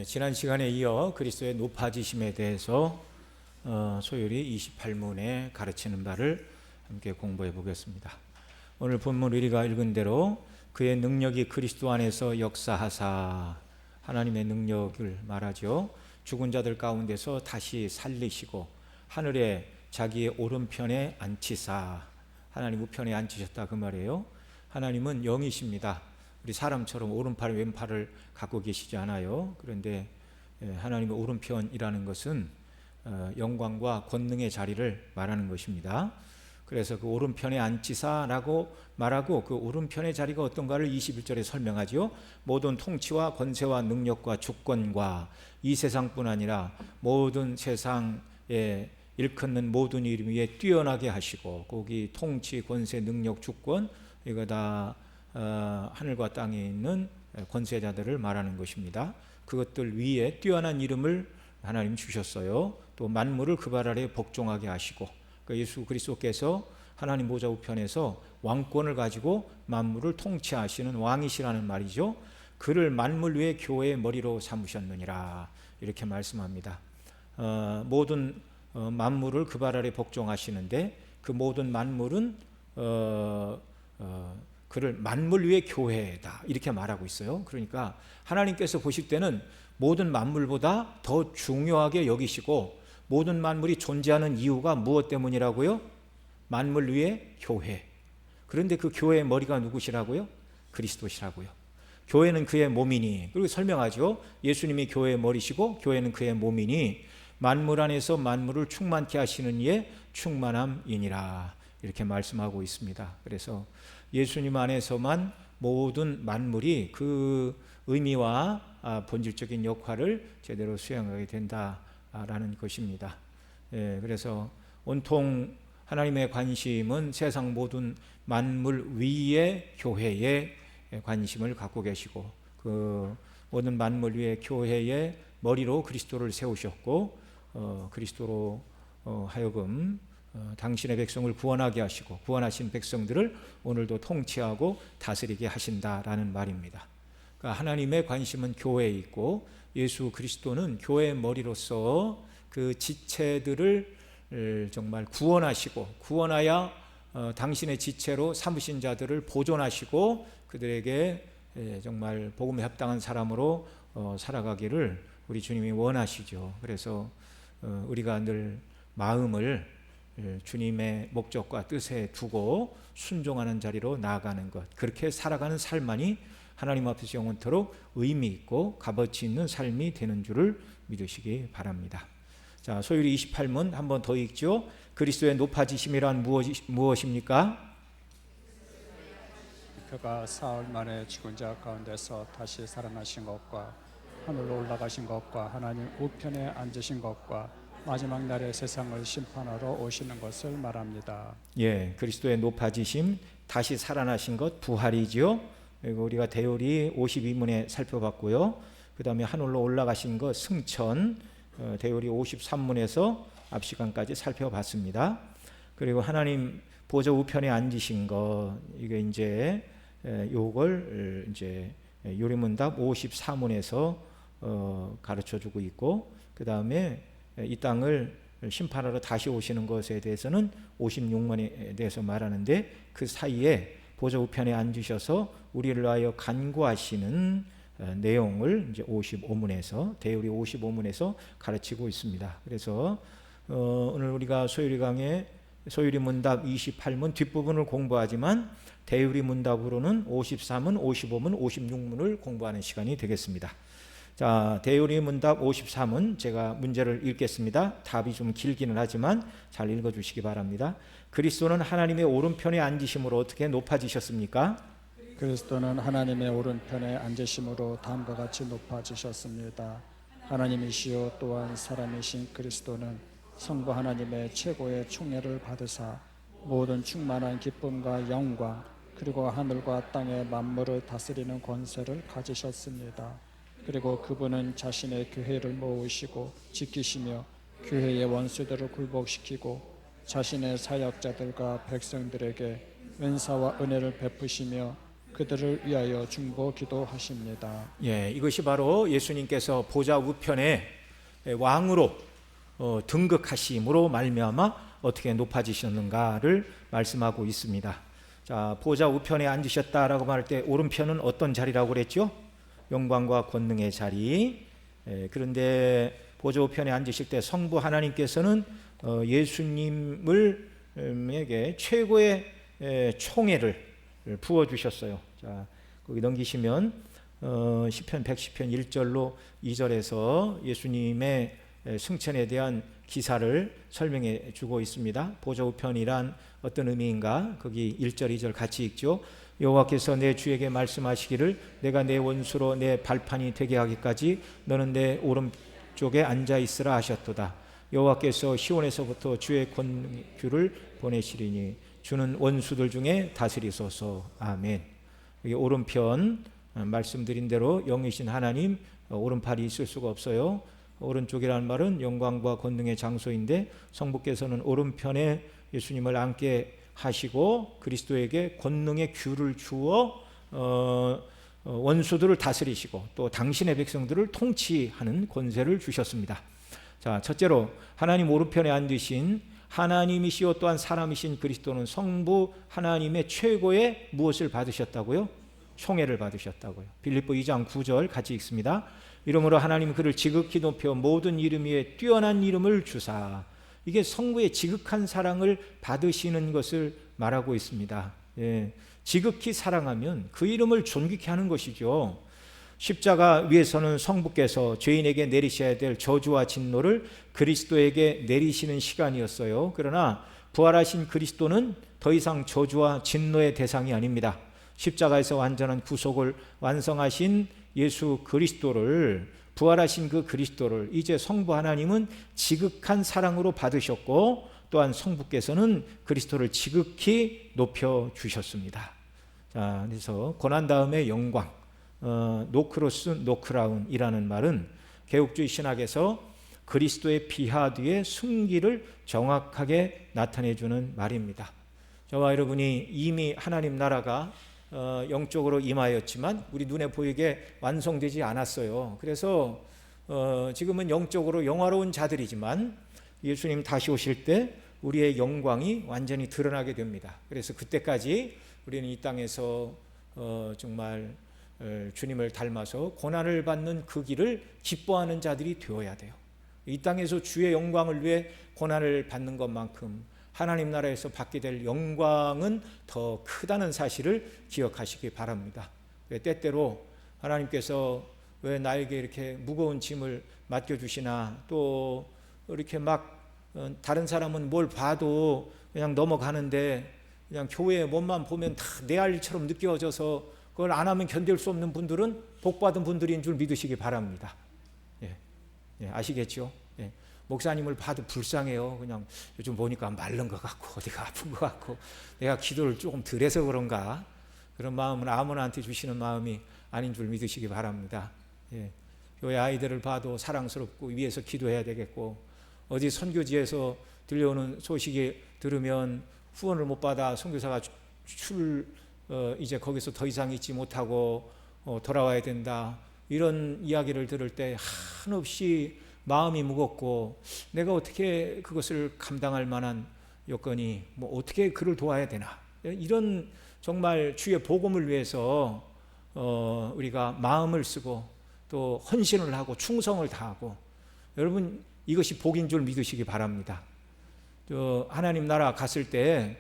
지난 시간에 이어 그리스도의 높아지심에 대해서 소율이 28문에 가르치는 바를 함께 공부해 보겠습니다. 오늘 본문 우리가 읽은 대로 그의 능력이 그리스도 안에서 역사하사, 하나님의 능력을 말하죠. 죽은 자들 가운데서 다시 살리시고 하늘에 자기의 오른편에 앉히사, 하나님 우편에 앉히셨다 그 말이에요. 하나님은 영이십니다. 우리 사람처럼 오른팔 왼팔을 갖고 계시지 않아요. 그런데 하나님의 오른편이라는 것은 영광과 권능의 자리를 말하는 것입니다. 그래서 그 오른편에 앉히사라고 말하고, 그 오른편의 자리가 어떤가를 21절에 설명하죠. 모든 통치와 권세와 능력과 주권과 이 세상뿐 아니라 모든 세상에 일컫는 모든 이름 위에 뛰어나게 하시고, 거기 통치, 권세, 능력, 주권, 이거 다 하늘과 땅에 있는 권세자들을 말하는 것입니다. 그것들 위에 뛰어난 이름을 하나님 주셨어요. 또 만물을 그 발 아래 복종하게 하시고, 예수 그리스도께서 하나님 보좌 우편에서 왕권을 가지고 만물을 통치하시는 왕이시라는 말이죠. 그를 만물 위에 교회의 머리로 삼으셨느니라, 이렇게 말씀합니다. 모든 만물을 그 발 아래 복종하시는데, 그 모든 만물은 그를 만물 위의 교회다, 이렇게 말하고 있어요. 그러니까 하나님께서 보실 때는 모든 만물보다 더 중요하게 여기시고, 모든 만물이 존재하는 이유가 무엇 때문이라고요? 만물 위의 교회. 그런데 그 교회의 머리가 누구시라고요? 그리스도시라고요. 교회는 그의 몸이니, 그리고 설명하죠. 예수님이 교회의 머리시고 교회는 그의 몸이니 만물 안에서 만물을 충만케 하시는 이의 충만함이니라, 이렇게 말씀하고 있습니다. 그래서 예수님 안에서만 모든 만물이 그 의미와 본질적인 역할을 제대로 수행하게 된다라는 것입니다. 그래서 온통 하나님의 관심은 세상 모든 만물 위의 교회에 관심을 갖고 계시고, 그 모든 만물 위의 교회의 머리로 그리스도를 세우셨고, 그리스도로 하여금 당신의 백성을 구원하게 하시고, 구원하신 백성들을 오늘도 통치하고 다스리게 하신다라는 말입니다. 그러니까 하나님의 관심은 교회에 있고, 예수 그리스도는 교회의 머리로서 그 지체들을 정말 구원하시고, 구원하여 당신의 지체로 삼으신 자들을 보존하시고, 그들에게 정말 복음에 합당한 사람으로 살아가기를 우리 주님이 원하시죠. 그래서 우리가 늘 마음을 주님의 목적과 뜻에 두고 순종하는 자리로 나아가는 것, 그렇게 살아가는 삶만이 하나님 앞에서 영원토록 의미 있고 값어치 있는 삶이 되는 줄을 믿으시기 바랍니다. 자, 소율이 28문 한 번 더 읽죠. 그리스도의 높아지심이란 무엇입니까? 그가 사흘 만에 죽은 자 가운데서 다시 살아나신 것과 하늘로 올라가신 것과 하나님 우편에 앉으신 것과 마지막 날에 세상을 심판하러 오시는 것을 말합니다. 그리스도의 높아지심, 다시 살아나신 것, 부활이지요. 그리고 우리가 대요리 52문에 살펴봤고요. 그 다음에 하늘로 올라가신 것, 승천, 대요리 53문에서 앞 시간까지 살펴봤습니다. 그리고 하나님 보좌 우편에 앉으신 것, 이게 이제 요걸 이제 요리문답 54문에서 가르쳐주고 있고, 그 다음에 이 땅을 심판하러 다시 오시는 것에 대해서는 56문에 대해서 말하는데, 그 사이에 보좌 우편에 앉으셔서 우리를 위하여 간구하시는 내용을 이제 55문에서, 대요리 55문에서 가르치고 있습니다. 그래서 오늘 우리가 소율이 강의 소율이 문답 28문 뒷부분을 공부하지만, 대요리 문답으로는 53문, 55문, 56문을 공부하는 시간이 되겠습니다. 자, 대요리 문답 53문 제가 문제를 읽겠습니다. 답이 좀 길기는 하지만 잘 읽어주시기 바랍니다. 그리스도는 하나님의 오른편에 앉으심으로 어떻게 높아지셨습니까? 그리스도는 하나님의 오른편에 앉으심으로 다음과 같이 높아지셨습니다. 하나님이시요 또한 사람이신 그리스도는 성부 하나님의 최고의 총애를 받으사 모든 충만한 기쁨과 영광, 그리고 하늘과 땅의 만물을 다스리는 권세를 가지셨습니다. 그리고 그분은 자신의 교회를 모으시고 지키시며 교회의 원수들을 굴복시키고 자신의 사역자들과 백성들에게 은사와 은혜를 베푸시며 그들을 위하여 중보 기도하십니다. 예, 이것이 바로 예수님께서 보좌 우편에 왕으로 등극하심으로 말미암아 어떻게 높아지셨는가를 말씀하고 있습니다. 자, 보좌 우편에 앉으셨다라고 말할 때 오른편은 어떤 자리라고 그랬죠? 영광과 권능의 자리. 그런데 보좌 우편에 앉으실 때 성부 하나님께서는 예수님에게 최고의 총애를 부어주셨어요. 자, 거기 넘기시면 시편 110편 1절로 2절에서 예수님의 승천에 대한 기사를 설명해 주고 있습니다. 보좌 우편이란 어떤 의미인가? 거기 1절 2절 같이 읽죠. 여호와께서 내 주에게 말씀하시기를 내가 내 원수로 내 발판이 되게 하기까지 너는 내 오른쪽에 앉아 있으라 하셨도다. 여호와께서 시온에서부터 주의 권규를 보내시리니 주는 원수들 중에 다스리소서. 아멘. 여기 오른편 말씀드린 대로 영이신 하나님 오른팔이 있을 수가 없어요. 오른쪽이라는 말은 영광과 권능의 장소인데 성부께서는 오른편에 예수님을 앉게 하시고 그리스도에게 권능의 규를 주어 원수들을 다스리시고 또 당신의 백성들을 통치하는 권세를 주셨습니다. 자, 첫째로 하나님 오른편에 앉으신 하나님이시오 또한 사람이신 그리스도는 성부 하나님의 최고의 무엇을 받으셨다고요? 총애를 받으셨다고요. 빌립보 2장 9절 같이 읽습니다. 이러므로 하나님 그를 지극히 높여 모든 이름 위에 뛰어난 이름을 주사. 이게 성부의 지극한 사랑을 받으시는 것을 말하고 있습니다. 예, 지극히 사랑하면 그 이름을 존귀케 하는 것이죠. 십자가 위에서는 성부께서 죄인에게 내리셔야 될 저주와 진노를 그리스도에게 내리시는 시간이었어요. 그러나 부활하신 그리스도는 더 이상 저주와 진노의 대상이 아닙니다. 십자가에서 완전한 구속을 완성하신 예수 그리스도를, 부활하신 그 그리스도를 이제 성부 하나님은 지극한 사랑으로 받으셨고 또한 성부께서는 그리스도를 지극히 높여주셨습니다. 자, 그래서 고난 다음에 영광, 노크로스 노크라운이라는 말은 개혁주의 신학에서 그리스도의 비하 뒤에 승기를 정확하게 나타내주는 말입니다. 저와 여러분이 이미 하나님 나라가 영적으로 임하였지만 우리 눈에 보이게 완성되지 않았어요. 그래서 지금은 영적으로 영화로운 자들이지만 예수님 다시 오실 때 우리의 영광이 완전히 드러나게 됩니다. 그래서 그때까지 우리는 이 땅에서 정말 주님을 닮아서 고난을 받는 그 길을 기뻐하는 자들이 되어야 돼요. 이 땅에서 주의 영광을 위해 고난을 받는 것만큼 하나님 나라에서 받게 될 영광은 더 크다는 사실을 기억하시기 바랍니다. 때때로 하나님께서 왜 나에게 이렇게 무거운 짐을 맡겨주시나, 또 이렇게 막 다른 사람은 뭘 봐도 그냥 넘어가는데 그냥 교회의 몸만 보면 다 내 할 일처럼 느껴져서 그걸 안 하면 견딜 수 없는 분들은 복받은 분들인 줄 믿으시기 바랍니다. 예, 아시겠죠? 예. 목사님을 봐도 불쌍해요. 그냥 요즘 보니까 마른 것 같고 어디가 아픈 것 같고 내가 기도를 조금 덜 해서 그런가, 그런 마음은 아무나한테 주시는 마음이 아닌 줄 믿으시기 바랍니다. 예. 교회 아이들을 봐도 사랑스럽고 위해서 기도해야 되겠고, 어디 선교지에서 들려오는 소식이 들으면 후원을 못 받아 선교사가 이제 거기서 더 이상 있지 못하고 돌아와야 된다, 이런 이야기를 들을 때 한없이 마음이 무겁고 내가 어떻게 그것을 감당할 만한 여건이, 어떻게 그를 도와야 되나, 이런 정말 주의 복음을 위해서 우리가 마음을 쓰고 또 헌신을 하고 충성을 다하고, 여러분 이것이 복인 줄 믿으시기 바랍니다. 하나님 나라 갔을 때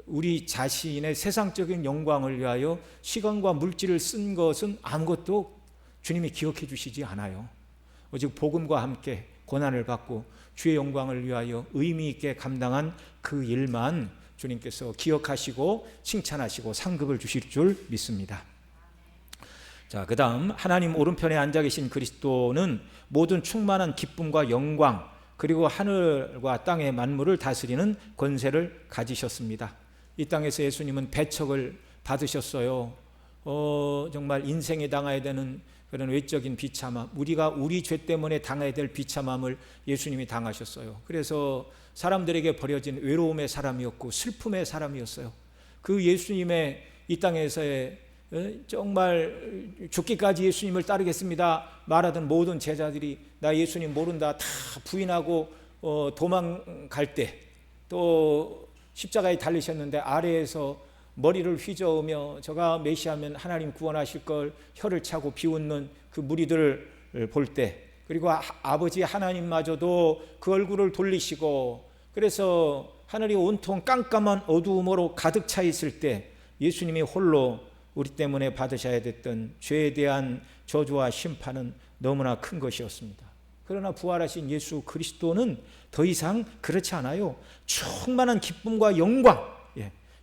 우리 자신의 세상적인 영광을 위하여 시간과 물질을 쓴 것은 아무것도 주님이 기억해 주시지 않아요. 오직 복음과 함께 고난을 받고 주의 영광을 위하여 의미 있게 감당한 그 일만 주님께서 기억하시고 칭찬하시고 상급을 주실 줄 믿습니다. 자, 그 다음 하나님 오른편에 앉아 계신 그리스도는 모든 충만한 기쁨과 영광 그리고 하늘과 땅의 만물을 다스리는 권세를 가지셨습니다. 이 땅에서 예수님은 배척을 받으셨어요. 정말 인생에 당해야 되는 그런 외적인 비참함, 우리가 우리 죄 때문에 당해야 될 비참함을 예수님이 당하셨어요. 그래서 사람들에게 버려진 외로움의 사람이었고 슬픔의 사람이었어요. 그 예수님의 이 땅에서의 정말 죽기까지 예수님을 따르겠습니다 말하던 모든 제자들이 나 예수님 모른다 다 부인하고 도망갈 때, 또 십자가에 달리셨는데 아래에서 머리를 휘저으며 저가 메시아면 하나님 구원하실 걸 혀를 차고 비웃는 그 무리들을 볼 때, 그리고 아버지 하나님마저도 그 얼굴을 돌리시고 그래서 하늘이 온통 깜깜한 어두움으로 가득 차 있을 때 예수님이 홀로 우리 때문에 받으셔야 됐던 죄에 대한 저주와 심판은 너무나 큰 것이었습니다. 그러나 부활하신 예수 그리스도는 더 이상 그렇지 않아요. 충만한 기쁨과 영광,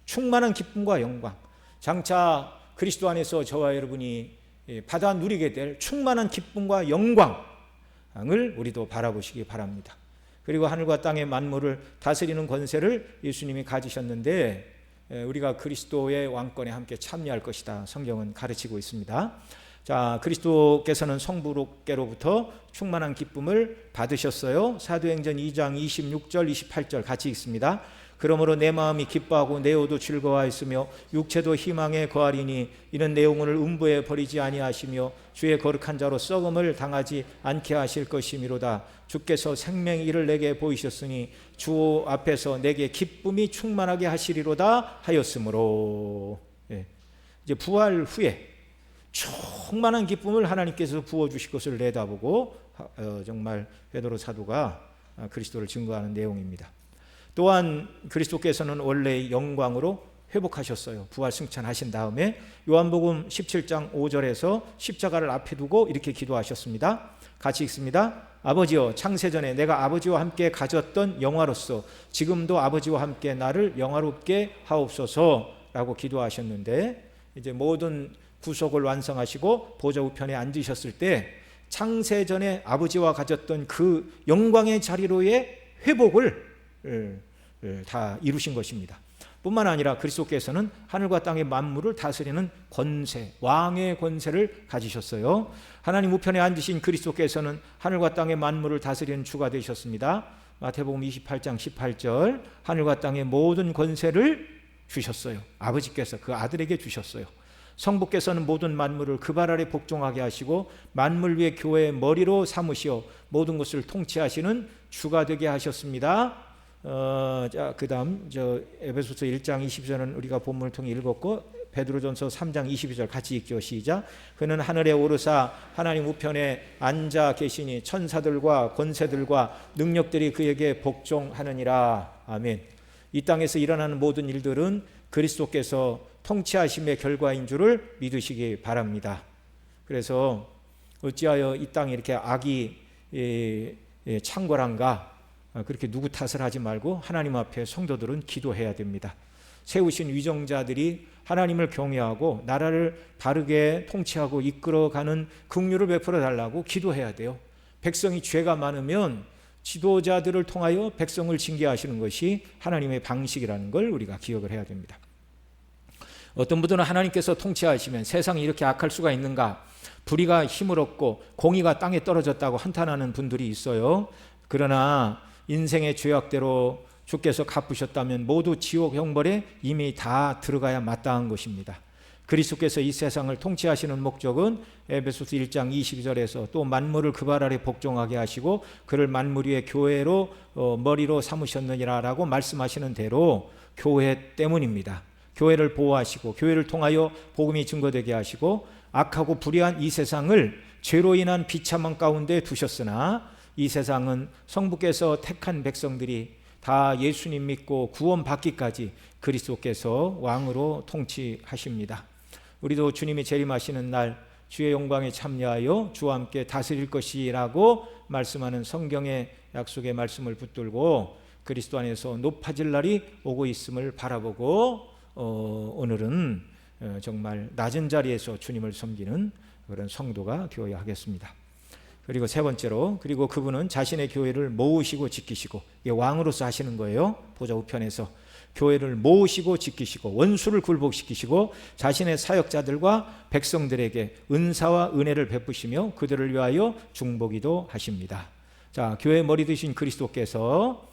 충만한 기쁨과 영광, 장차 그리스도 안에서 저와 여러분이 받아 누리게 될 충만한 기쁨과 영광을 우리도 바라보시기 바랍니다. 그리고 하늘과 땅의 만물을 다스리는 권세를 예수님이 가지셨는데 우리가 그리스도의 왕권에 함께 참여할 것이다, 성경은 가르치고 있습니다. 자, 그리스도께서는 성부께로부터 충만한 기쁨을 받으셨어요. 사도행전 2장 26절 28절 같이 읽습니다. 그러므로 내 마음이 기뻐하고 내 오도 즐거워하였으며 육체도 희망에 거하리니 이는 내 영혼을 음부에 버리지 아니하시며 주의 거룩한 자로 썩음을 당하지 않게 하실 것이미로다. 주께서 생명의 일을 내게 보이셨으니 주 앞에서 내게 기쁨이 충만하게 하시리로다 하였으므로. 이제 부활 후에 충만한 기쁨을 하나님께서 부어주실 것을 내다보고 정말 베드로 사도가 그리스도를 증거하는 내용입니다. 또한 그리스도께서는 원래 영광으로 회복하셨어요. 부활 승천하신 다음에 요한복음 17장 5절에서 십자가를 앞에 두고 이렇게 기도하셨습니다. 같이 읽습니다. 아버지여, 창세전에 내가 아버지와 함께 가졌던 영화로서 지금도 아버지와 함께 나를 영화롭게 하옵소서라고 기도하셨는데, 이제 모든 구속을 완성하시고 보좌 우편에 앉으셨을 때 창세전에 아버지와 가졌던 그 영광의 자리로의 회복을 다 이루신 것입니다. 뿐만 아니라 그리스도께서는 하늘과 땅의 만물을 다스리는 권세, 왕의 권세를 가지셨어요. 하나님 우편에 앉으신 그리스도께서는 하늘과 땅의 만물을 다스리는 주가 되셨습니다. 마태복음 28장 18절, 하늘과 땅의 모든 권세를 주셨어요. 아버지께서 그 아들에게 주셨어요. 성부께서는 모든 만물을 그 발 아래 복종하게 하시고 만물 위의 교회의 머리로 삼으시어 모든 것을 통치하시는 주가 되게 하셨습니다. 자, 그다음 에베소서 1장 20절은 우리가 본문을 통해 읽었고, 베드로전서 3장 22절 같이 읽죠. 시작. 그는 하늘에 오르사 하나님 우편에 앉아 계시니 천사들과 권세들과 능력들이 그에게 복종하느니라. 아멘. 이 땅에서 일어나는 모든 일들은 그리스도께서 통치하심의 결과인 줄을 믿으시기 바랍니다. 그래서 어찌하여 이 땅에 이렇게 악이 창궐한가, 그렇게 누구 탓을 하지 말고 하나님 앞에 성도들은 기도해야 됩니다. 세우신 위정자들이 하나님을 경외하고 나라를 바르게 통치하고 이끌어가는 긍휼을 베풀어 달라고 기도해야 돼요. 백성이 죄가 많으면 지도자들을 통하여 백성을 징계하시는 것이 하나님의 방식이라는 걸 우리가 기억을 해야 됩니다. 어떤 분들은 하나님께서 통치하시면 세상이 이렇게 악할 수가 있는가, 불의가 힘을 얻고 공의가 땅에 떨어졌다고 한탄하는 분들이 있어요. 그러나 인생의 죄악대로 주께서 갚으셨다면 모두 지옥 형벌에 이미 다 들어가야 마땅한 것입니다. 그리스도께서 이 세상을 통치하시는 목적은 에베소서 1장 22절에서 또 만물을 그 발 아래 복종하게 하시고 그를 만물 위의 교회로 머리로 삼으셨느니라라고 말씀하시는 대로 교회 때문입니다. 교회를 보호하시고 교회를 통하여 복음이 증거되게 하시고 악하고 불의한 이 세상을 죄로 인한 비참한 가운데 두셨으나 이 세상은 성부께서 택한 백성들이 다 예수님 믿고 구원받기까지 그리스도께서 왕으로 통치하십니다. 우리도 주님이 재림하시는 날 주의 영광에 참여하여 주와 함께 다스릴 것이라고 말씀하는 성경의 약속의 말씀을 붙들고 그리스도 안에서 높아질 날이 오고 있음을 바라보고 오늘은 정말 낮은 자리에서 주님을 섬기는 그런 성도가 되어야 하겠습니다. 그리고 세 번째로, 그리고 그분은 자신의 교회를 모으시고 지키시고, 이게 왕으로서 하시는 거예요. 보좌 우편에서 교회를 모으시고 지키시고 원수를 굴복시키시고 자신의 사역자들과 백성들에게 은사와 은혜를 베푸시며 그들을 위하여 중보기도 하십니다. 자, 교회 머리 되신 그리스도께서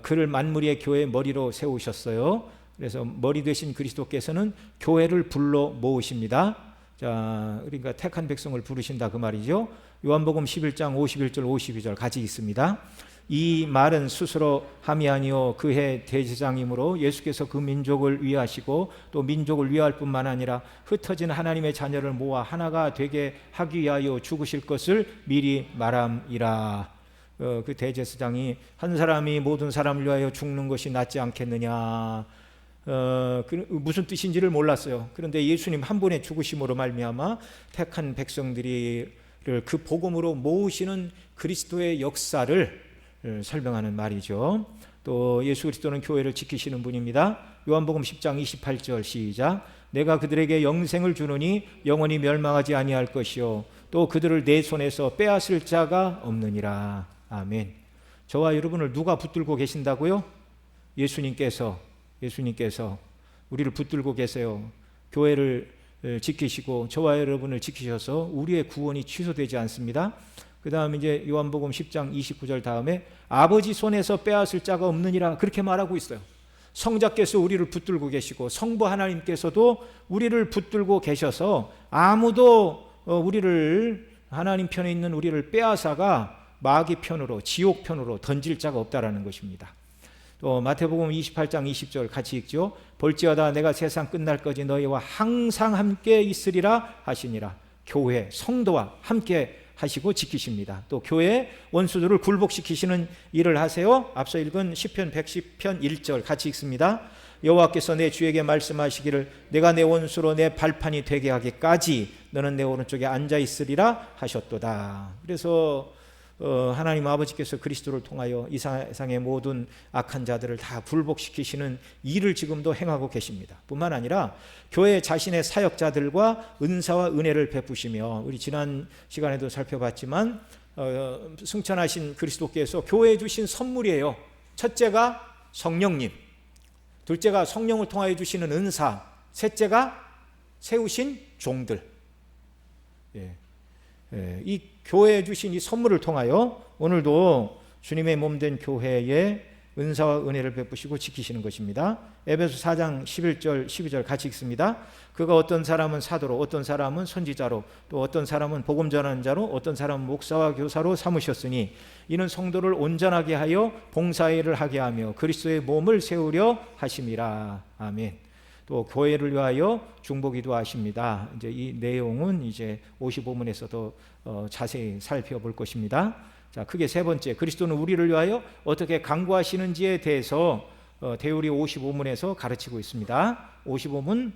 그를 만물 위의 교회의 머리로 세우셨어요. 그래서 머리 되신 그리스도께서는 교회를 불러 모으십니다. 자, 그러니까 택한 백성을 부르신다 그 말이죠. 요한복음 11장 51절 52절 같이 있습니다. 이 말은 스스로 함이 아니요 그의 대제사장이므로 예수께서 그 민족을 위하시고 또 민족을 위할 뿐만 아니라 흩어진 하나님의 자녀를 모아 하나가 되게 하기 위하여 죽으실 것을 미리 말함이라. 그 대제사장이 한 사람이 모든 사람을 위하여 죽는 것이 낫지 않겠느냐, 무슨 뜻인지를 몰랐어요. 그런데 예수님 한 분의 죽으심으로 말미암아 택한 백성들이 그 복음으로 모으시는 그리스도의 역사를 설명하는 말이죠. 또 예수 그리스도는 교회를 지키시는 분입니다. 요한복음 10장 28절 시작. 내가 그들에게 영생을 주노니 영원히 멸망하지 아니할 것이요 또 그들을 내 손에서 빼앗을 자가 없느니라. 아멘. 저와 여러분을 누가 붙들고 계신다고요? 예수님께서 우리를 붙들고 계세요. 교회를 지키시고 저와 여러분을 지키셔서 우리의 구원이 취소되지 않습니다. 그 다음에 이제 요한복음 10장 29절 다음에 아버지 손에서 빼앗을 자가 없느니라 그렇게 말하고 있어요. 성자께서 우리를 붙들고 계시고 성부 하나님께서도 우리를 붙들고 계셔서 아무도 우리를, 하나님 편에 있는 우리를 빼앗아가 마귀 편으로, 지옥 편으로 던질 자가 없다라는 것입니다. 또 마태복음 28장 20절 같이 읽죠. 볼지어다 내가 세상 끝날까지 너희와 항상 함께 있으리라 하시니라. 교회, 성도와 함께 하시고 지키십니다. 또 교회 원수들을 굴복시키시는 일을 하세요. 앞서 읽은 시편 110편 1절 같이 읽습니다. 여호와께서 내 주에게 말씀하시기를 내가 내 원수로 내 발판이 되게 하기까지 너는 내 오른쪽에 앉아 있으리라 하셨도다. 그래서 하나님 아버지께서 그리스도를 통하여 이 세상의 모든 악한 자들을 다 굴복시키시는 일을 지금도 행하고 계십니다. 뿐만 아니라 교회 자신의 사역자들과 은사와 은혜를 베푸시며, 우리 지난 시간에도 살펴봤지만 승천하신 그리스도께서 교회에 주신 선물이에요. 첫째가 성령님, 둘째가 성령을 통하여 주시는 은사, 셋째가 세우신 종들. 이 교회에 주신 이 선물을 통하여 오늘도 주님의 몸된 교회에 은사와 은혜를 베푸시고 지키시는 것입니다. 에베소 4장 11절 12절 같이 읽습니다. 그가 어떤 사람은 사도로, 어떤 사람은 선지자로, 또 어떤 사람은 복음 전하는 자로, 어떤 사람은 목사와 교사로 삼으셨으니 이는 성도를 온전하게 하여 봉사일을 하게 하며 그리스도의 몸을 세우려 하심이라. 아멘. 또 교회를 위하여 중보기도 하십니다. 이제 이 내용은 이제 55문에서도 자세히 살펴볼 것입니다. 자, 크게 세 번째, 그리스도는 우리를 위하여 어떻게 간구하시는지에 대해서 대우리 55문에서 가르치고 있습니다. 55문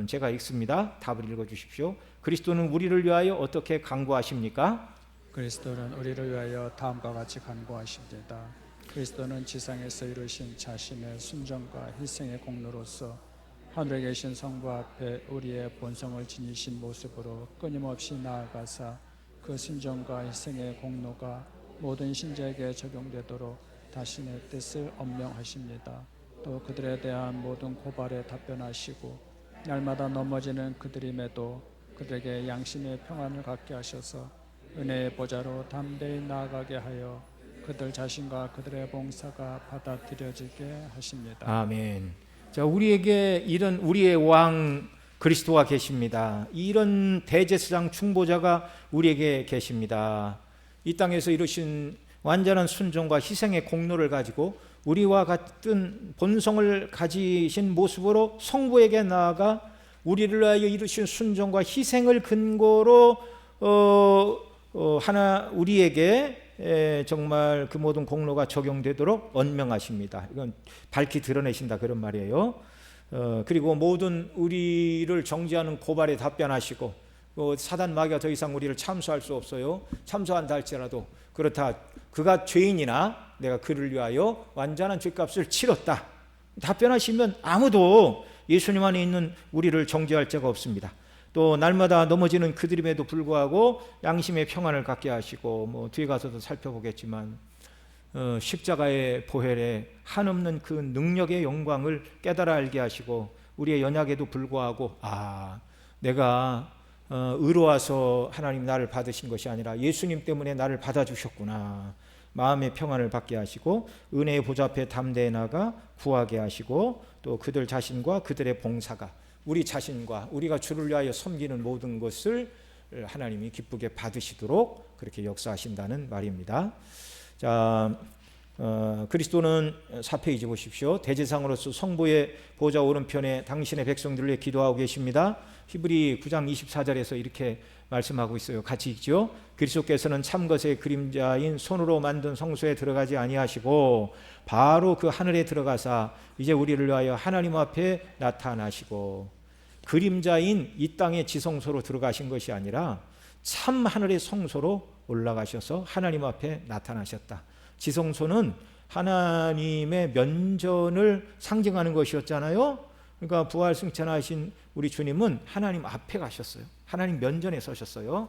제가 읽습니다. 답을 읽어 주십시오. 그리스도는 우리를 위하여 어떻게 간구하십니까? 그리스도는 우리를 위하여 다음과 같이 간구하십니다. 그리스도는 지상에서 이루신 자신의 순종과 희생의 공로로서 하늘에 계신 성부 앞에 우리의 본성을 지니신 모습으로 끊임없이 나아가사 그 순종과 희생의 공로가 모든 신자에게 적용되도록 자신의 뜻을 엄명하십니다. 또 그들에 대한 모든 고발에 답변하시고 날마다 넘어지는 그들임에도 그들에게 양심의 평안을 갖게 하셔서 은혜의 보좌로 담대히 나아가게 하여 그들 자신과 그들의 봉사가 받아들여지게 하십니다. 아멘. 자, 우리에게 이런 우리의 왕 그리스도가 계십니다. 이런 대제사장 중보자가 우리에게 계십니다. 이 땅에서 이루신 완전한 순종과 희생의 공로를 가지고 우리와 같은 본성을 가지신 모습으로 성부에게 나아가 우리를 위하여 이루신 순종과 희생을 근거로 우리에게 정말 그 모든 공로가 적용되도록 언명하십니다. 이건 밝히 드러내신다 그런 말이에요. 그리고 모든 우리를 정죄하는 고발에 답변하시고 사단 마귀가 더 이상 우리를 참수할 수 없어요. 참수한다 할지라도 그렇다, 그가 죄인이나 내가 그를 위하여 완전한 죄값을 치렀다 답변하시면 아무도 예수님 안에 있는 우리를 정죄할 자가 없습니다. 또 날마다 넘어지는 그들임에도 불구하고 양심의 평안을 갖게 하시고, 뒤에 가서도 살펴보겠지만 십자가의 보혈에 한없는 그 능력의 영광을 깨달아 알게 하시고, 우리의 연약에도 불구하고 내가 의로워서 하나님 나를 받으신 것이 아니라 예수님 때문에 나를 받아주셨구나, 마음의 평안을 받게 하시고 은혜의 보좌 앞에 담대히 나가 구하게 하시고, 또 그들 자신과 그들의 봉사가 우리 자신과 우리가 주를 위하여 섬기는 모든 것을 하나님이 기쁘게 받으시도록 그렇게 역사하신다는 말입니다. 자, 그리스도는 4페이지 보십시오. 대제사장으로서 성부의 보좌 오른편에 당신의 백성들을 위해 기도하고 계십니다. 히브리 9장 24절에서 이렇게 말씀하고 있어요. 같이 읽죠. 그리스도께서는 참것의 그림자인 손으로 만든 성소에 들어가지 아니하시고 바로 그 하늘에 들어가사 이제 우리를 위하여 하나님 앞에 나타나시고, 그림자인 이 땅의 지성소로 들어가신 것이 아니라 참 하늘의 성소로 올라가셔서 하나님 앞에 나타나셨다. 지성소는 하나님의 면전을 상징하는 것이었잖아요. 그러니까 부활승천하신 우리 주님은 하나님 앞에 가셨어요. 하나님 면전에 서셨어요.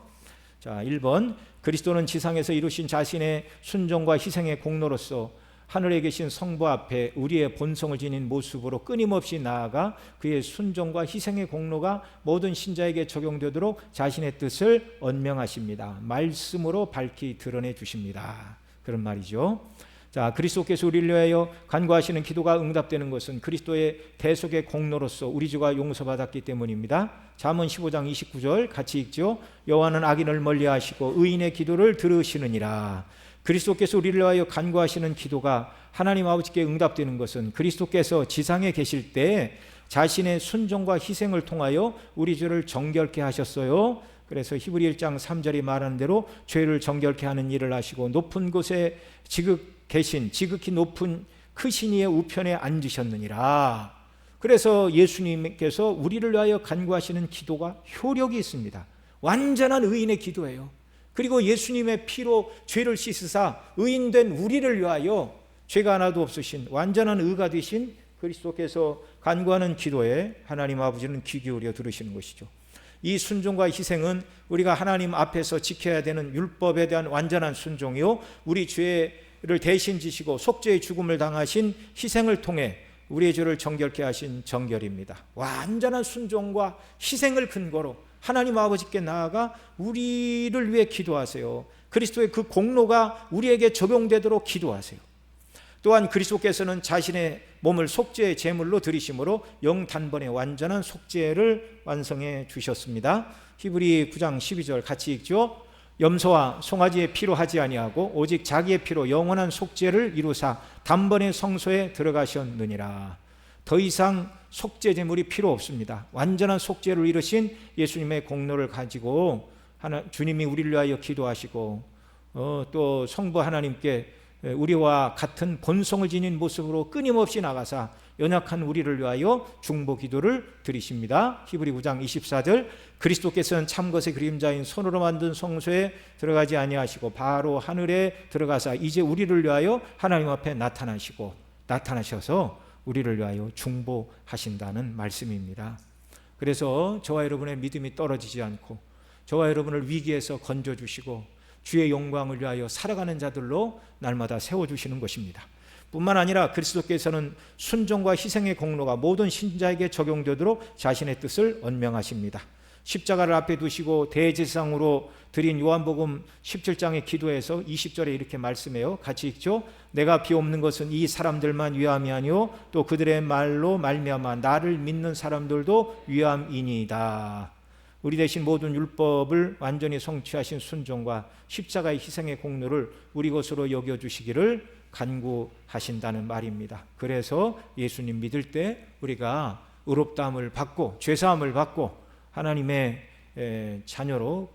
자, 1번, 그리스도는 지상에서 이루신 자신의 순종과 희생의 공로로서 하늘에 계신 성부 앞에 우리의 본성을 지닌 모습으로 끊임없이 나아가 그의 순종과 희생의 공로가 모든 신자에게 적용되도록 자신의 뜻을 언명하십니다. 말씀으로 밝히 드러내 주십니다. 그런 말이죠. 자, 그리스도께서 우리를 위하여 간구하시는 기도가 응답되는 것은 그리스도의 대속의 공로로서 우리 죄가 용서받았기 때문입니다. 잠언 15장 29절 같이 읽죠. 여호와는 악인을 멀리하시고 의인의 기도를 들으시느니라. 그리스도께서 우리를 위하여 간구하시는 기도가 하나님 아버지께 응답되는 것은 그리스도께서 지상에 계실 때 자신의 순종과 희생을 통하여 우리 죄를 정결케 하셨어요. 그래서 히브리 1장 3절이 말하는 대로 죄를 정결케 하는 일을 하시고 높은 곳에 지극히 높은 크신 이의 우편에 앉으셨느니라. 그래서 예수님께서 우리를 위하여 간구하시는 기도가 효력이 있습니다. 완전한 의인의 기도예요. 그리고 예수님의 피로 죄를 씻으사 의인된 우리를 위하여 죄가 하나도 없으신 완전한 의가 되신 그리스도께서 간구하는 기도에 하나님 아버지는 귀 기울여 들으시는 것이죠. 이 순종과 희생은 우리가 하나님 앞에서 지켜야 되는 율법에 대한 완전한 순종이요, 우리 죄를 대신 지시고 속죄의 죽음을 당하신 희생을 통해 우리의 죄를 정결케 하신 정결입니다. 완전한 순종과 희생을 근거로 하나님 아버지께 나아가 우리를 위해 기도하세요. 그리스도의 그 공로가 우리에게 적용되도록 기도하세요. 또한 그리스도께서는 자신의 몸을 속죄의 제물로 드리심으로 영단번에 완전한 속죄를 완성해 주셨습니다. 히브리 9장 12절 같이 읽죠. 염소와 송아지의 피로 하지 아니하고 오직 자기의 피로 영원한 속죄를 이루사 단번에 성소에 들어가셨느니라. 더 이상 속죄 제물이 필요 없습니다. 완전한 속죄를 이루신 예수님의 공로를 가지고 주님이 우리를 위하여 기도하시고 또 성부 하나님께 우리와 같은 본성을 지닌 모습으로 끊임없이 나가사 연약한 우리를 위하여 중보 기도를 드리십니다. 히브리 9장 24절, 그리스도께서는 참것의 그림자인 손으로 만든 성소에 들어가지 아니하시고 바로 하늘에 들어가사 이제 우리를 위하여 하나님 앞에 나타나셔서 우리를 위하여 중보하신다는 말씀입니다. 그래서 저와 여러분의 믿음이 떨어지지 않고 저와 여러분을 위기에서 건져주시고 주의 영광을 위하여 살아가는 자들로 날마다 세워주시는 것입니다. 뿐만 아니라 그리스도께서는 순종과 희생의 공로가 모든 신자에게 적용되도록 자신의 뜻을 언명하십니다. 십자가를 앞에 두시고 대제사장으로 드린 요한복음 17장의 기도에서 20절에 이렇게 말씀해요. 같이 읽죠. 내가 비옵는 것은 이 사람들만 위함이 아니요 또 그들의 말로 말미암아 나를 믿는 사람들도 위함이니이다. 우리 대신 모든 율법을 완전히 성취하신 순종과 십자가의 희생의 공로를 우리 것으로 여겨주시기를 간구하신다는 말입니다. 그래서 예수님 믿을 때 우리가 의롭다함을 받고 죄사함을 받고 하나님의 자녀로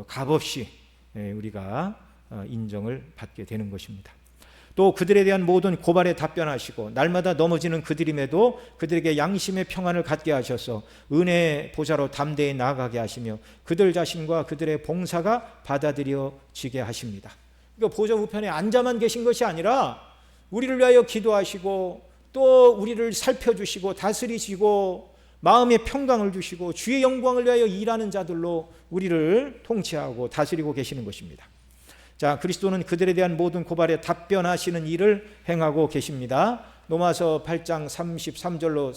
값없이 우리가 인정을 받게 되는 것입니다. 또 그들에 대한 모든 고발에 답변하시고 날마다 넘어지는 그들임에도 그들에게 양심의 평안을 갖게 하셔서 은혜의 보좌로 담대히 나아가게 하시며 그들 자신과 그들의 봉사가 받아들여지게 하십니다. 그러니까 보좌 우편에 앉아만 계신 것이 아니라 우리를 위하여 기도하시고 또 우리를 살펴주시고 다스리시고 마음의 평강을 주시고 주의 영광을 위하여 일하는 자들로 우리를 통치하고 다스리고 계시는 것입니다. 자, 그리스도는 그들에 대한 모든 고발에 답변하시는 일을 행하고 계십니다. 로마서 8장 33절로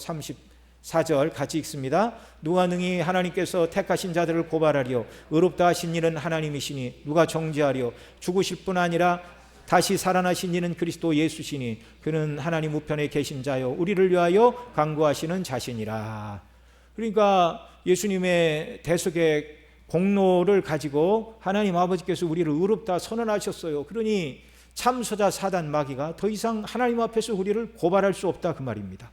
34절 같이 읽습니다. 누가 능히 하나님께서 택하신 자들을 고발하리요 의롭다 하신 이는 하나님이시니 누가 정죄하리요 죽으실 뿐 아니라 다시 살아나신 이는 그리스도 예수시니 그는 하나님 우편에 계신 자요 우리를 위하여 간구하시는 자신이라. 그러니까 예수님의 대속의 공로를 가지고 하나님 아버지께서 우리를 의롭다 선언하셨어요. 그러니 참소자 사단 마귀가 더 이상 하나님 앞에서 우리를 고발할 수 없다 그 말입니다.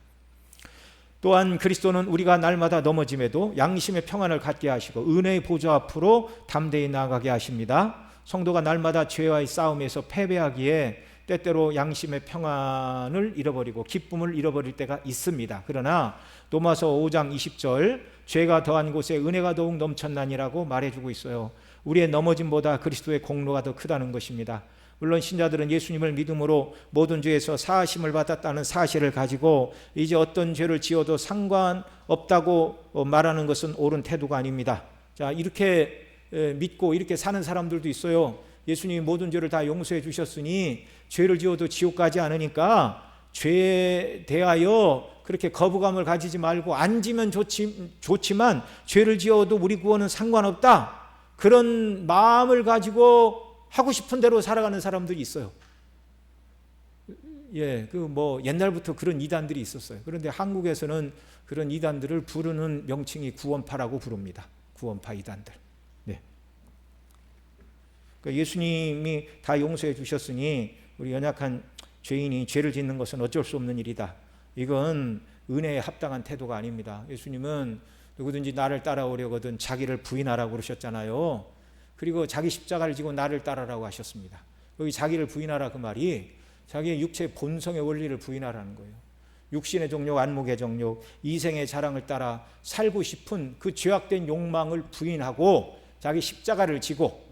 또한 그리스도는 우리가 날마다 넘어짐에도 양심의 평안을 갖게 하시고 은혜의 보좌 앞으로 담대히 나아가게 하십니다. 성도가 날마다 죄와의 싸움에서 패배하기에 때때로 양심의 평안을 잃어버리고 기쁨을 잃어버릴 때가 있습니다. 그러나 로마서 5장 20절 죄가 더한 곳에 은혜가 더욱 넘쳤나니라고 말해주고 있어요. 우리의 넘어짐보다 그리스도의 공로가 더 크다는 것입니다. 물론 신자들은 예수님을 믿음으로 모든 죄에서 사하심을 받았다는 사실을 가지고 이제 어떤 죄를 지어도 상관없다고 말하는 것은 옳은 태도가 아닙니다. 자, 이렇게 믿고 이렇게 사는 사람들도 있어요. 예수님이 모든 죄를 다 용서해 주셨으니 죄를 지어도 지옥 가지 않으니까 죄에 대하여 그렇게 거부감을 가지지 말고 안 지면 좋지만 죄를 지어도 우리 구원은 상관없다, 그런 마음을 가지고 하고 싶은 대로 살아가는 사람들이 있어요. 예, 옛날부터 그런 이단들이 있었어요. 그런데 한국에서는 그런 이단들을 부르는 명칭이 구원파라고 부릅니다. 구원파 이단들. 네. 그러니까 예수님이 다 용서해 주셨으니 우리 연약한 죄인이 죄를 짓는 것은 어쩔 수 없는 일이다. 이건 은혜에 합당한 태도가 아닙니다. 예수님은 누구든지 나를 따라오려거든 자기를 부인하라고 그러셨잖아요. 그리고 자기 십자가를 지고 나를 따라라고 하셨습니다. 여기 자기를 부인하라 그 말이 자기의 육체의 본성의 원리를 부인하라는 거예요. 육신의 정욕, 안목의 정욕, 이생의 자랑을 따라 살고 싶은 그 죄악된 욕망을 부인하고 자기 십자가를 지고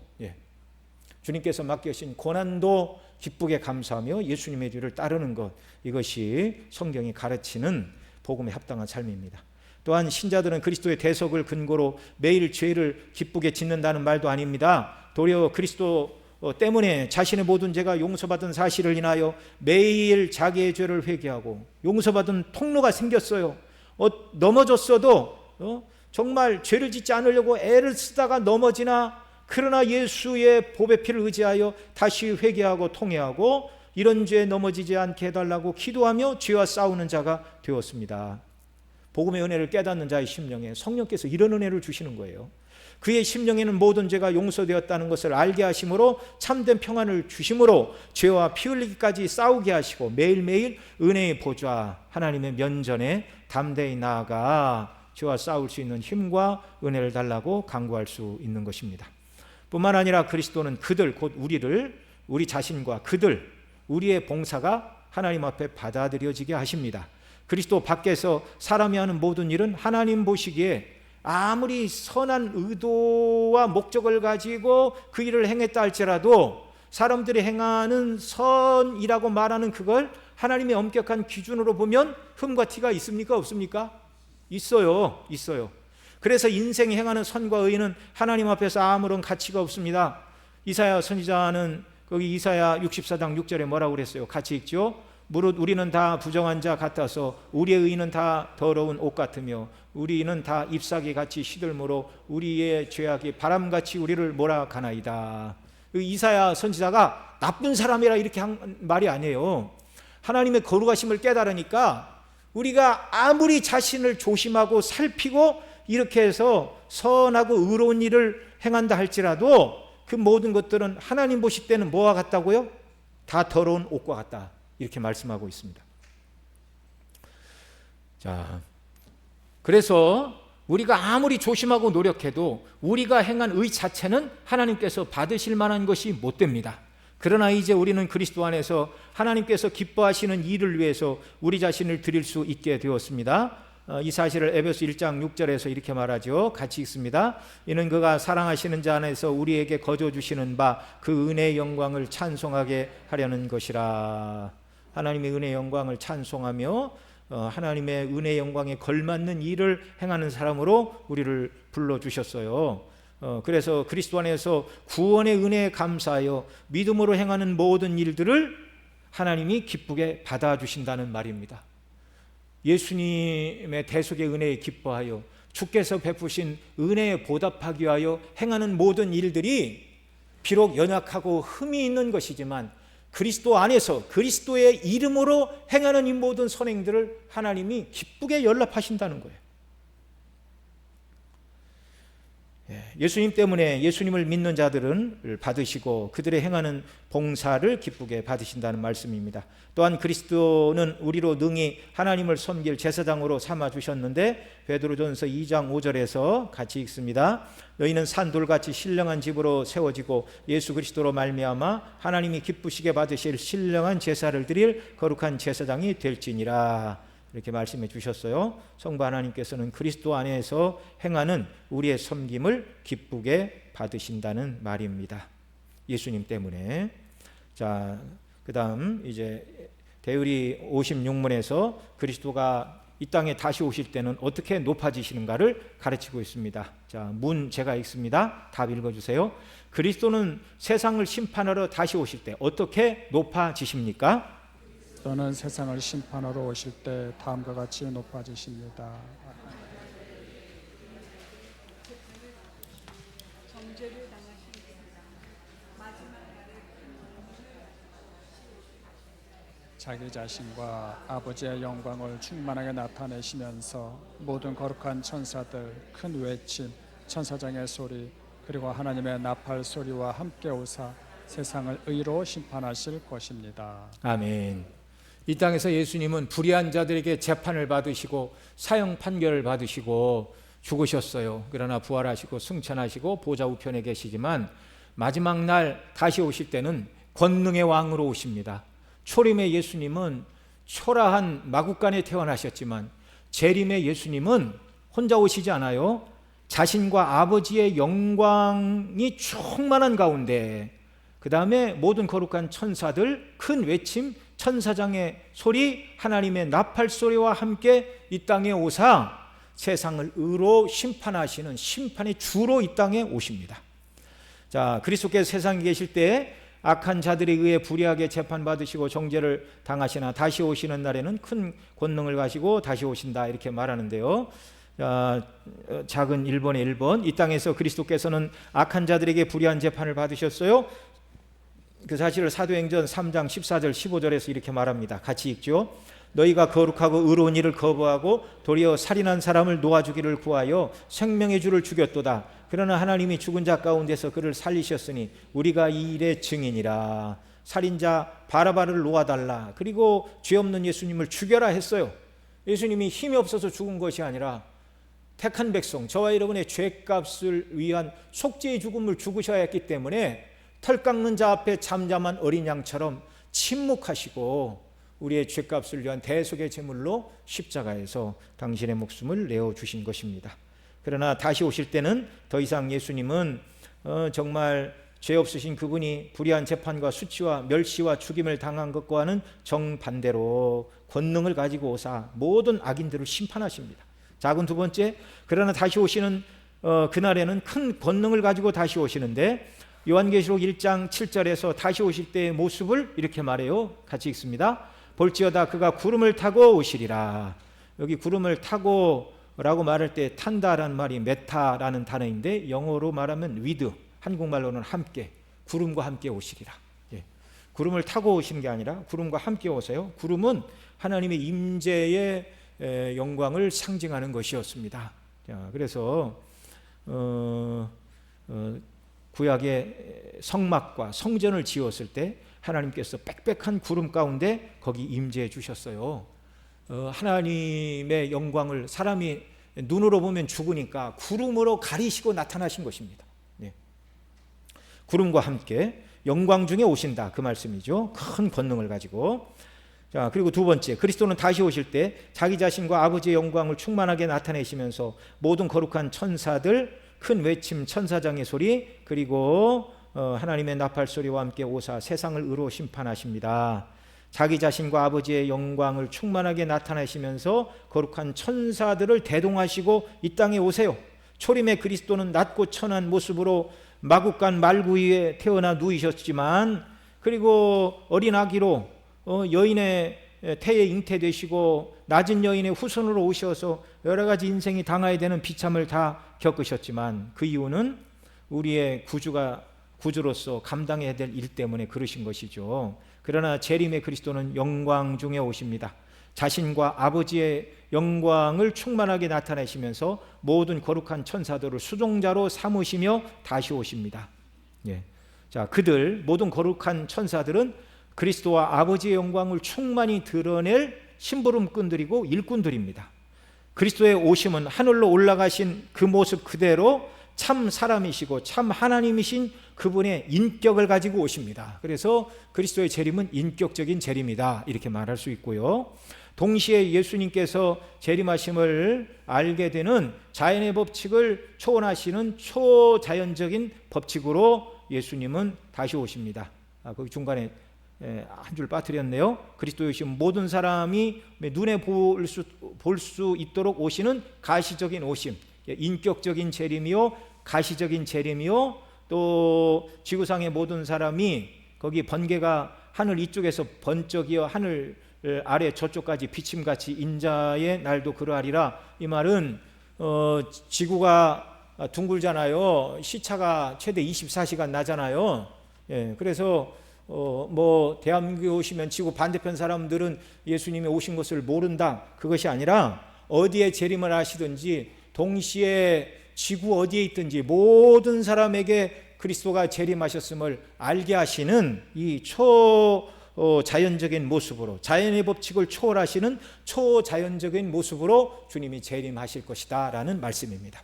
주님께서 맡기신 고난도 기쁘게 감사하며 예수님의 뒤를 따르는 것, 이것이 성경이 가르치는 복음에 합당한 삶입니다. 또한 신자들은 그리스도의 대속을 근거로 매일 죄를 기쁘게 짓는다는 말도 아닙니다. 도리어 그리스도 때문에 자신의 모든 죄가 용서받은 사실을 인하여 매일 자기의 죄를 회개하고 용서받은 통로가 생겼어요. 넘어졌어도 정말 죄를 짓지 않으려고 애를 쓰다가 넘어지나, 그러나 예수의 보배 피를 의지하여 다시 회개하고 통회하고 이런 죄에 넘어지지 않게 해달라고 기도하며 죄와 싸우는 자가 되었습니다. 복음의 은혜를 깨닫는 자의 심령에 성령께서 이런 은혜를 주시는 거예요. 그의 심령에는 모든 죄가 용서되었다는 것을 알게 하심으로 참된 평안을 주심으로 죄와 피 흘리기까지 싸우게 하시고 매일매일 은혜의 보좌 하나님의 면전에 담대히 나아가 죄와 싸울 수 있는 힘과 은혜를 달라고 간구할 수 있는 것입니다. 뿐만 아니라 그리스도는 그들 곧 우리 자신과 우리의 봉사가 하나님 앞에 받아들여지게 하십니다. 그리스도 밖에서 사람이 하는 모든 일은 하나님 보시기에 아무리 선한 의도와 목적을 가지고 그 일을 행했다 할지라도 사람들이 행하는 선이라고 말하는 그걸 하나님의 엄격한 기준으로 보면 흠과 티가 있습니까? 없습니까? 있어요. 그래서 인생에 행하는 선과 의는 하나님 앞에서 아무런 가치가 없습니다. 이사야 선지자는 거기 이사야 64장 6절에 뭐라고 그랬어요? 같이 읽죠? 무릇 우리는 다 부정한 자 같아서 우리의 의는 다 더러운 옷 같으며 우리는 다 잎사귀 같이 시들므로 우리의 죄악이 바람같이 우리를 몰아가나이다. 이사야 선지자가 나쁜 사람이라 이렇게 한 말이 아니에요. 하나님의 거룩하심을 깨달으니까 우리가 아무리 자신을 조심하고 살피고 이렇게 해서 선하고 의로운 일을 행한다 할지라도 그 모든 것들은 하나님 보실 때는 뭐와 같다고요? 다 더러운 옷과 같다, 이렇게 말씀하고 있습니다. 자, 그래서 우리가 아무리 조심하고 노력해도 우리가 행한 의 자체는 하나님께서 받으실 만한 것이 못 됩니다. 그러나 이제 우리는 그리스도 안에서 하나님께서 기뻐하시는 일을 위해서 우리 자신을 드릴 수 있게 되었습니다. 이 사실을 에베소 1장 6절에서 이렇게 말하죠. 같이 읽습니다. 이는 그가 사랑하시는 자 안에서 우리에게 거저 주시는 바 그 은혜의 영광을 찬송하게 하려는 것이라. 하나님의 은혜의 영광을 찬송하며 하나님의 은혜의 영광에 걸맞는 일을 행하는 사람으로 우리를 불러주셨어요. 그래서 그리스도 안에서 구원의 은혜에 감사하여 믿음으로 행하는 모든 일들을 하나님이 기쁘게 받아주신다는 말입니다. 예수님의 대속의 은혜에 기뻐하여 주께서 베푸신 은혜에 보답하기 위하여 행하는 모든 일들이 비록 연약하고 흠이 있는 것이지만 그리스도 안에서 그리스도의 이름으로 행하는 이 모든 선행들을 하나님이 기쁘게 연락하신다는 거예요. 예수님 때문에 예수님을 믿는 자들은 받으시고 그들의 행하는 봉사를 기쁘게 받으신다는 말씀입니다. 또한 그리스도는 우리로 능히 하나님을 섬길 제사장으로 삼아 주셨는데 베드로전서 2장 5절에서 같이 읽습니다. 너희는 산돌같이 신령한 집으로 세워지고 예수 그리스도로 말미암아 하나님이 기쁘시게 받으실 신령한 제사를 드릴 거룩한 제사장이 될지니라. 이렇게 말씀해 주셨어요. 성부 하나님께서는 그리스도 안에서 행하는 우리의 섬김을 기쁘게 받으신다는 말입니다. 예수님 때문에. 자, 그다음 이제 대우리 56문에서 그리스도가 이 땅에 다시 오실 때는 어떻게 높아지시는가를 가르치고 있습니다. 자, 문 제가 읽습니다. 답 읽어주세요. 그리스도는 세상을 심판하러 다시 오실 때 어떻게 높아지십니까? 또는 세상을 심판하러 오실 때 다음과 같이 높아지십니다. 자기 자신과 아버지의 영광을 충만하게 나타내시면서 모든 거룩한 천사들, 큰 외침, 천사장의 소리, 그리고 하나님의 나팔 소리와 함께 오사 세상을 의로 심판하실 것입니다. 아멘. 이 땅에서 예수님은 불의한 자들에게 재판을 받으시고 사형 판결을 받으시고 죽으셨어요. 그러나 부활하시고 승천하시고 보좌 우편에 계시지만 마지막 날 다시 오실 때는 권능의 왕으로 오십니다. 초림의 예수님은 초라한 마국간에 태어나셨지만 재림의 예수님은 혼자 오시지 않아요. 자신과 아버지의 영광이 충만한 가운데 그 다음에 모든 거룩한 천사들, 큰 외침, 천사장의 소리, 하나님의 나팔 소리와 함께 이 땅에 오사 세상을 의로 심판하시는 심판의 주로 이 땅에 오십니다. 자, 그리스도께서 세상에 계실 때 악한 자들에 의해 불의하게 재판받으시고 정죄를 당하시나 다시 오시는 날에는 큰 권능을 가지고 다시 오신다 이렇게 말하는데요. 작은 1번의 1번, 이 땅에서 그리스도께서는 악한 자들에게 불의한 재판을 받으셨어요. 그 사실을 사도행전 3장 14절 15절에서 이렇게 말합니다. 같이 읽죠. 너희가 거룩하고 의로운 일을 거부하고 도리어 살인한 사람을 놓아주기를 구하여 생명의 주를 죽였도다. 그러나 하나님이 죽은 자 가운데서 그를 살리셨으니 우리가 이 일의 증인이라. 살인자 바라바를 놓아달라. 그리고 죄 없는 예수님을 죽여라 했어요. 예수님이 힘이 없어서 죽은 것이 아니라 택한 백성, 저와 여러분의 죄값을 위한 속죄의 죽음을 죽으셔야 했기 때문에 털 깎는 자 앞에 잠잠한 어린 양처럼 침묵하시고 우리의 죄값을 위한 대속의 제물로 십자가에서 당신의 목숨을 내어주신 것입니다. 그러나 다시 오실 때는 더 이상 예수님은 정말 죄 없으신 그분이 불의한 재판과 수치와 멸시와 죽임을 당한 것과는 정반대로 권능을 가지고 오사 모든 악인들을 심판하십니다. 작은 두 번째, 그러나 다시 오시는 그날에는 큰 권능을 가지고 다시 오시는데 요한계시록 1장 7절에서 다시 오실 때의 모습을 이렇게 말해요. 같이 읽습니다. 볼지어다 그가 구름을 타고 오시리라. 여기 구름을 타고 라고 말할 때 탄다라는 말이 메타라는 단어인데 영어로 말하면 with, 한국말로는 함께, 구름과 함께 오시리라. 예. 구름을 타고 오시는 게 아니라 구름과 함께 오세요. 구름은 하나님의 임재의 영광을 상징하는 것이었습니다. 자, 그래서 구약의 성막과 성전을 지었을 때 하나님께서 빽빽한 구름 가운데 거기 임재해 주셨어요. 하나님의 영광을 사람이 눈으로 보면 죽으니까 구름으로 가리시고 나타나신 것입니다. 네. 구름과 함께 영광 중에 오신다 그 말씀이죠. 큰 권능을 가지고. 자, 그리고 두 번째, 그리스도는 다시 오실 때 자기 자신과 아버지의 영광을 충만하게 나타내시면서 모든 거룩한 천사들, 큰 외침, 천사장의 소리, 그리고 하나님의 나팔 소리와 함께 오사 세상을 의로 심판하십니다. 자기 자신과 아버지의 영광을 충만하게 나타내시면서 거룩한 천사들을 대동하시고 이 땅에 오세요. 초림의 그리스도는 낮고 천한 모습으로 마국간 말구 위에 태어나 누이셨지만 그리고 어린 아기로 여인의 태에 잉태되시고 낮은 여인의 후손으로 오셔서 여러 가지 인생이 당해야 되는 비참을 다 겪으셨지만 그 이유는 우리의 구주가 구주로서 감당해야 될 일 때문에 그러신 것이죠. 그러나 재림의 그리스도는 영광 중에 오십니다. 자신과 아버지의 영광을 충만하게 나타내시면서 모든 거룩한 천사들을 수종자로 삼으시며 다시 오십니다. 예. 자, 그들 모든 거룩한 천사들은 그리스도와 아버지의 영광을 충만히 드러낼 심부름꾼들이고 일꾼들입니다. 그리스도의 오심은 하늘로 올라가신 그 모습 그대로 참 사람이시고 참 하나님이신 그분의 인격을 가지고 오십니다. 그래서 그리스도의 재림은 인격적인 재림이다, 이렇게 말할 수 있고요. 동시에 예수님께서 재림하심을 알게 되는 자연의 법칙을 초월하시는 초자연적인 법칙으로 예수님은 다시 오십니다. 거기 중간에 한 줄 빠뜨렸네요. 그리스도의 오심, 모든 사람이 눈에 볼 수 있도록 오시는 가시적인 오심, 인격적인 재림이요, 가시적인 재림이요, 또 지구상의 모든 사람이 거기 번개가 하늘 이쪽에서 번쩍이어 하늘 아래 저쪽까지 비침같이 인자의 날도 그러하리라. 이 말은 지구가 둥글잖아요. 시차가 최대 24시간 나잖아요. 예, 그래서 뭐 대한민국에 오시면 지구 반대편 사람들은 예수님이 오신 것을 모른다, 그것이 아니라 어디에 재림을 하시든지 동시에 지구 어디에 있든지 모든 사람에게 그리스도가 재림하셨음을 알게 하시는 이 초자연적인 모습으로, 자연의 법칙을 초월하시는 초자연적인 모습으로 주님이 재림하실 것이다 라는 말씀입니다.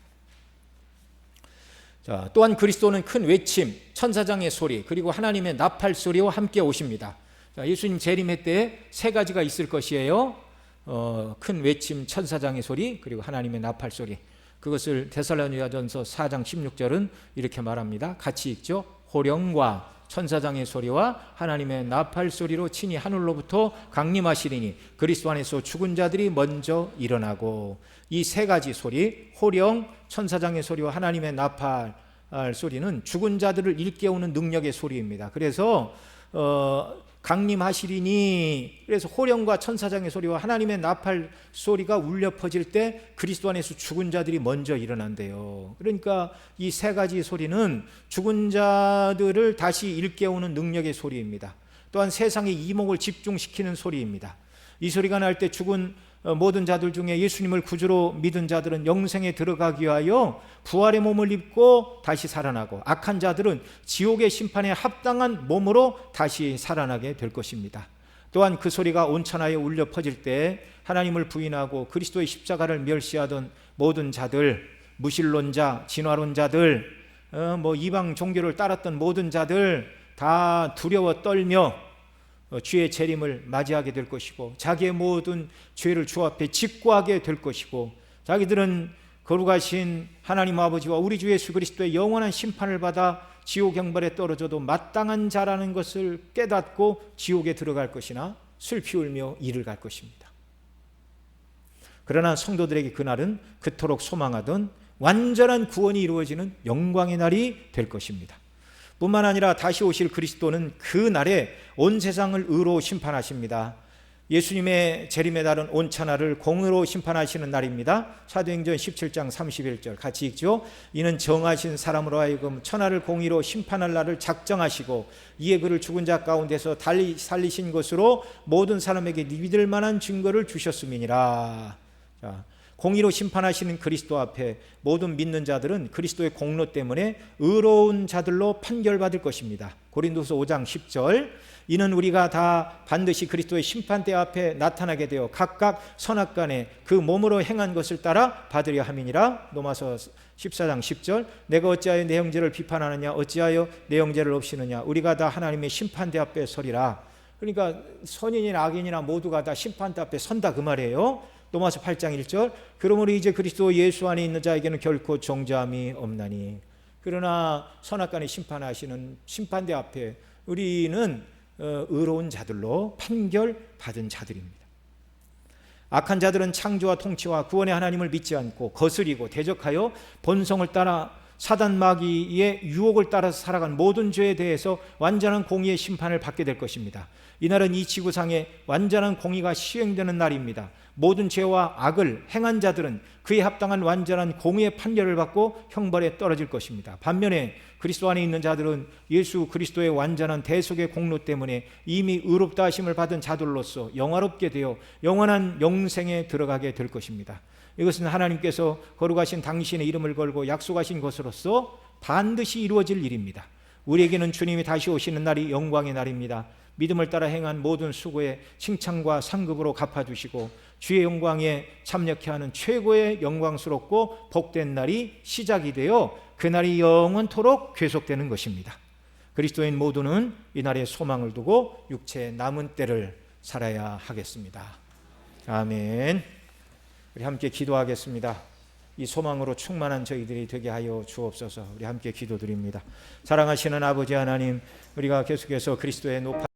자, 또한 그리스도는 큰 외침, 천사장의 소리, 그리고 하나님의 나팔 소리와 함께 오십니다. 자, 예수님 재림회 때 세 가지가 있을 것이에요. 큰 외침, 천사장의 소리, 그리고 하나님의 나팔 소리. 그것을 데살로니가전서 4장 16절은 이렇게 말합니다. 같이 읽죠. 호령과 천사장의 소리와 하나님의 나팔 소리로 친히 하늘로부터 강림하시리니 그리스도 안에서 죽은 자들이 먼저 일어나고. 이 세 가지 소리, 호령, 천사장의 소리와 하나님의 나팔 소리는 죽은 자들을 일깨우는 능력의 소리입니다. 그래서 강림하시리니, 그래서 호령과 천사장의 소리와 하나님의 나팔 소리가 울려 퍼질 때 그리스도 안에서 죽은 자들이 먼저 일어난대요. 그러니까 이 세 가지 소리는 죽은 자들을 다시 일깨우는 능력의 소리입니다. 또한 세상의 이목을 집중시키는 소리입니다. 이 소리가 날 때 죽은 모든 자들 중에 예수님을 구주로 믿은 자들은 영생에 들어가기 위하여 부활의 몸을 입고 다시 살아나고, 악한 자들은 지옥의 심판에 합당한 몸으로 다시 살아나게 될 것입니다. 또한 그 소리가 온천하에 울려 퍼질 때 하나님을 부인하고 그리스도의 십자가를 멸시하던 모든 자들, 무신론자, 진화론자들, 이방 종교를 따랐던 모든 자들 다 두려워 떨며 주의 재림을 맞이하게 될 것이고, 자기의 모든 죄를 주 앞에 직구하게 될 것이고, 자기들은 거룩하신 하나님 아버지와 우리 주 예수 그리스도의 영원한 심판을 받아 지옥 형벌에 떨어져도 마땅한 자라는 것을 깨닫고 지옥에 들어갈 것이나 슬피 울며 이를 갈 것입니다. 그러나 성도들에게 그날은 그토록 소망하던 완전한 구원이 이루어지는 영광의 날이 될 것입니다. 뿐만 아니라 다시 오실 그리스도는 그 날에 온 세상을 의로 심판하십니다. 예수님의 재림의 날은 온 천하를 공의로 심판하시는 날입니다. 사도행전 17장 31절 같이 읽죠. 이는 정하신 사람으로 하여금 천하를 공의로 심판할 날을 작정하시고 이에 그를 죽은 자 가운데서 달리 살리신 것으로 모든 사람에게 믿을 만한 증거를 주셨음이니라. 자, 공의로 심판하시는 그리스도 앞에 모든 믿는 자들은 그리스도의 공로 때문에 의로운 자들로 판결받을 것입니다. 고린도서 5장 10절, 이는 우리가 다 반드시 그리스도의 심판대 앞에 나타나게 되어 각각 선악간에 그 몸으로 행한 것을 따라 받으려 함이니라. 로마서 14장 10절, 내가 어찌하여 내 형제를 비판하느냐, 어찌하여 내 형제를 없이느냐, 우리가 다 하나님의 심판대 앞에 서리라. 그러니까 선인이나 악인이나 모두가 다 심판대 앞에 선다, 그 말이에요. 로마서 8장 1절, 그러므로 이제 그리스도 예수 안에 있는 자에게는 결코 정죄함이 없나니. 그러나 선악간에 심판하시는 심판대 앞에 우리는 의로운 자들로 판결받은 자들입니다. 악한 자들은 창조와 통치와 구원의 하나님을 믿지 않고 거스리고 대적하여 본성을 따라 사단 마귀의 유혹을 따라서 살아간 모든 죄에 대해서 완전한 공의의 심판을 받게 될 것입니다. 이날은 이 지구상에 완전한 공의가 시행되는 날입니다. 모든 죄와 악을 행한 자들은 그에 합당한 완전한 공의의 판결을 받고 형벌에 떨어질 것입니다. 반면에 그리스도 안에 있는 자들은 예수 그리스도의 완전한 대속의 공로 때문에 이미 의롭다 하심을 받은 자들로서 영화롭게 되어 영원한 영생에 들어가게 될 것입니다. 이것은 하나님께서 거룩하신 당신의 이름을 걸고 약속하신 것으로서 반드시 이루어질 일입니다. 우리에게는 주님이 다시 오시는 날이 영광의 날입니다. 믿음을 따라 행한 모든 수고에 칭찬과 상급으로 갚아주시고 주의 영광에 참여케 하는 최고의 영광스럽고 복된 날이 시작이 되어 그 날이 영원토록 계속되는 것입니다. 그리스도인 모두는 이 날에 소망을 두고 육체의 남은 때를 살아야 하겠습니다. 아멘. 우리 함께 기도하겠습니다. 이 소망으로 충만한 저희들이 되게 하여 주옵소서. 우리 함께 기도드립니다. 사랑하시는 아버지 하나님, 우리가 계속해서 그리스도의 높아